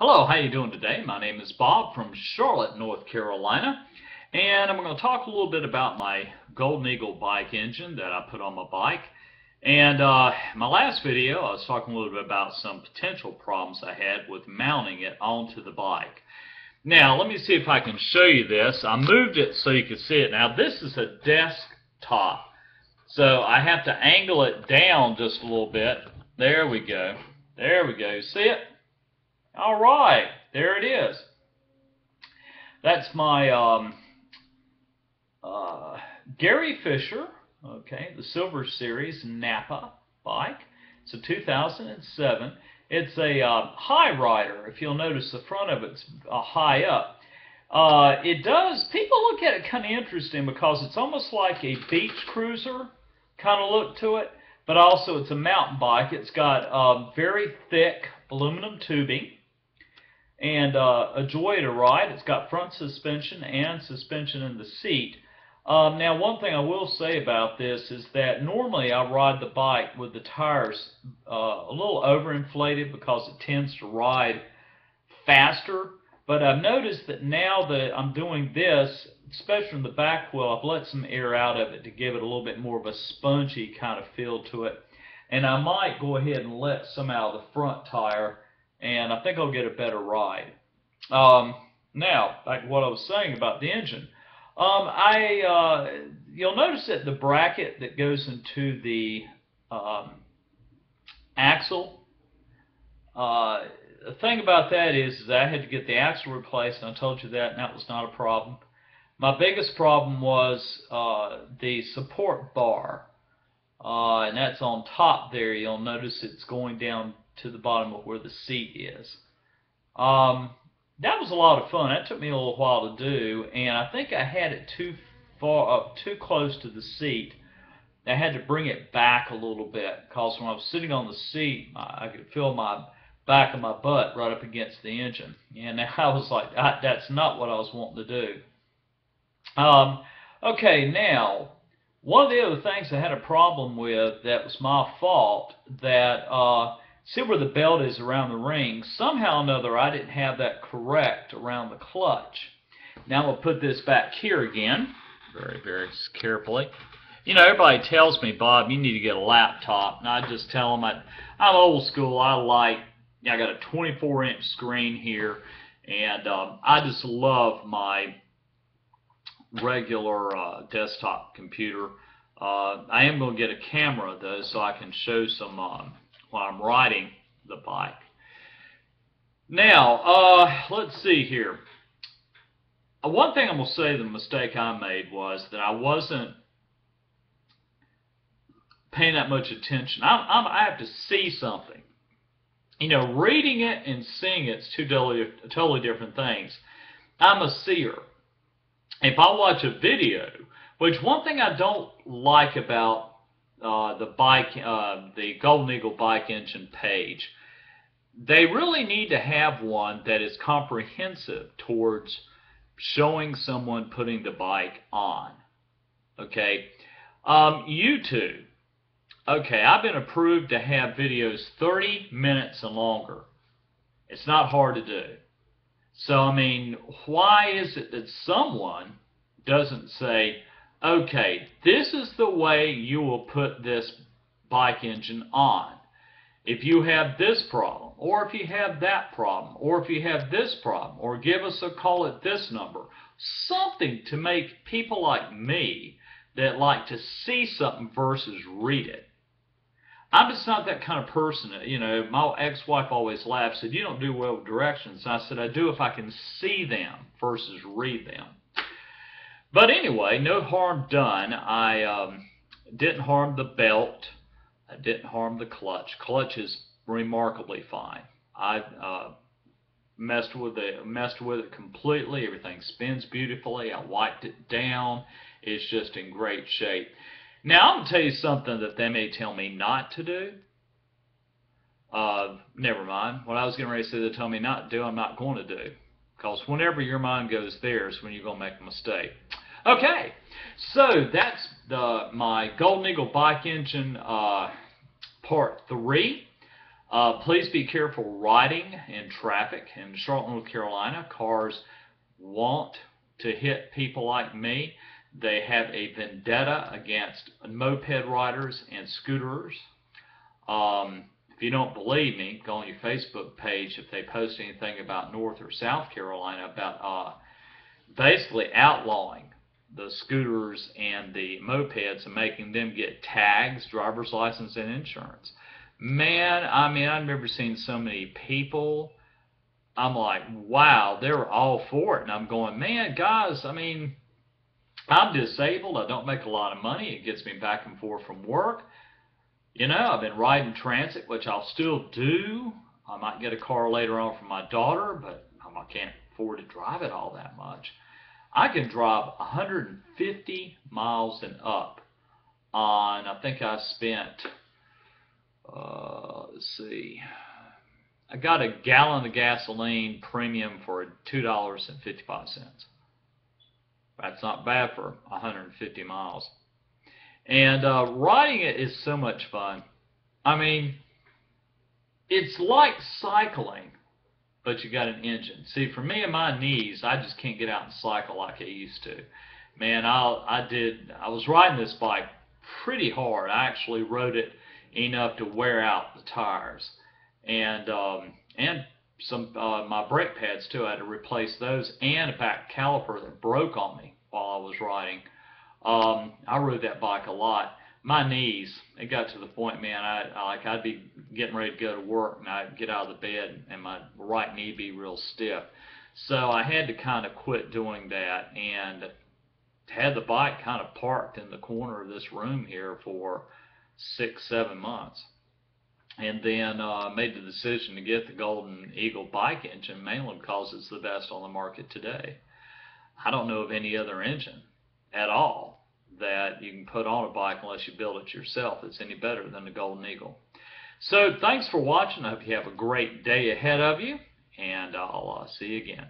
Hello, how you doing today? My name is Bob from Charlotte, North Carolina, and I'm going to talk a little bit about my Golden Eagle bike engine that I put on my bike. And my last video, I was talking a little bit about some potential problems I had with mounting it onto the bike. Now, let me see if I can show you this. I moved it so you can see it. Now, this is a desktop, so I have to angle it down just a little bit. There we go. There we go. You see it? All right, there it is. That's my Gary Fisher, okay, the Silver Series Napa bike. It's a 2007. It's a high rider. If you'll notice, the front of it's high up. People look at it kind of interesting because it's almost like a beach cruiser kind of look to it, but also it's a mountain bike. It's got very thick aluminum tubing. And a joy to ride. It's got front suspension and suspension in the seat. Now, one thing I will say about this is that normally I ride the bike with the tires a little overinflated because it tends to ride faster. But I've noticed that now that I'm doing this, especially in the back wheel, I've let some air out of it to give it a little bit more of a spongy kind of feel to it. And I might go ahead and let some out of the front tire, and I think I'll get a better ride. Now, like what I was saying about the engine, you'll notice that the bracket that goes into the axle, the thing about that is that I had to get the axle replaced, and I told you that, and that was not a problem. My biggest problem was the support bar, and that's on top there. You'll notice it's going down to the bottom of where the seat is. That was a lot of fun. That took me a little while to do, and I think I had it too close to the seat. I had to bring it back a little bit because when I was sitting on the seat, I could feel my back of my butt right up against the engine, and I was like, that's not what I was wanting to do. Okay, now, one of the other things I had a problem with that was my fault, that see where the belt is around the ring? Somehow or another, I didn't have that correct around the clutch. Now we'll put this back here again, very, very carefully. You know, everybody tells me, Bob, you need to get a laptop, and I just tell them I'm old school. I got a 24-inch screen here, and I just love my regular desktop computer. I am going to get a camera, though, so I can show some while I'm riding the bike. Now, let's see here. One thing I'm going to say the mistake I made was that I wasn't paying that much attention. I have to see something. You know, reading it and seeing it's two totally different things. I'm a seer. If I watch a video, which one thing I don't like about the Golden Eagle bike engine page, they really need to have one that is comprehensive towards showing someone putting the bike on. Okay, YouTube. Okay, I've been approved to have videos 30 minutes and longer. It's not hard to do. So, I mean, why is it that someone doesn't say, okay, this is the way you will put this bike engine on. If you have this problem, or if you have that problem, or if you have this problem, or give us a call at this number. Something to make people like me that like to see something versus read it. I'm just not that kind of person. You know, my ex-wife always laughed, said, you don't do well with directions. And I said, I do if I can see them versus read them. But anyway, no harm done. I didn't harm the belt. I didn't harm the clutch. Clutch is remarkably fine. I messed with it completely. Everything spins beautifully. I wiped it down. It's just in great shape. Now, I'm going to tell you something that they may tell me not to do. Never mind. What I was getting ready to say they tell me not to do, I'm not going to do. Because whenever your mind goes there is when you're going to make a mistake. Okay, so that's my Golden Eagle bike engine part 3. Please be careful riding in traffic. In Charlotte, North Carolina, cars want to hit people like me. They have a vendetta against moped riders and scooterers. If you don't believe me, go on your Facebook page if they post anything about North or South Carolina about basically outlawing the scooters and the mopeds and making them get tags, driver's license, and insurance. Man, I mean, I've never seen so many people. I'm like, wow, they're all for it. And I'm going, man, guys, I mean, I'm disabled. I don't make a lot of money. It gets me back and forth from work. You know, I've been riding transit, which I'll still do. I might get a car later on for my daughter, but I can't afford to drive it all that much. I can drive 150 miles and up on, I think I spent, let's see, I got a gallon of gasoline premium for $2.55. That's not bad for 150 miles. And riding it is so much fun. I mean, it's like cycling, but you got an engine. See, for me and my knees, I just can't get out and cycle like I used to. Man, I was riding this bike pretty hard. I actually rode it enough to wear out the tires, and some my brake pads too. I had to replace those, and a back caliper that broke on me while I was riding. I rode that bike a lot. My knees, it got to the point, man, I'd be getting ready to go to work, and I'd get out of the bed, and my right knee be real stiff. So I had to kind of quit doing that, and had the bike kind of parked in the corner of this room here for 6-7 months. And then made the decision to get the Golden Eagle bike engine, mainly because it's the best on the market today. I don't know of any other engine at all that you can put on a bike unless you build it yourself that's any better than the Golden Eagle. So thanks for watching. I hope you have a great day ahead of you, and I'll see you again.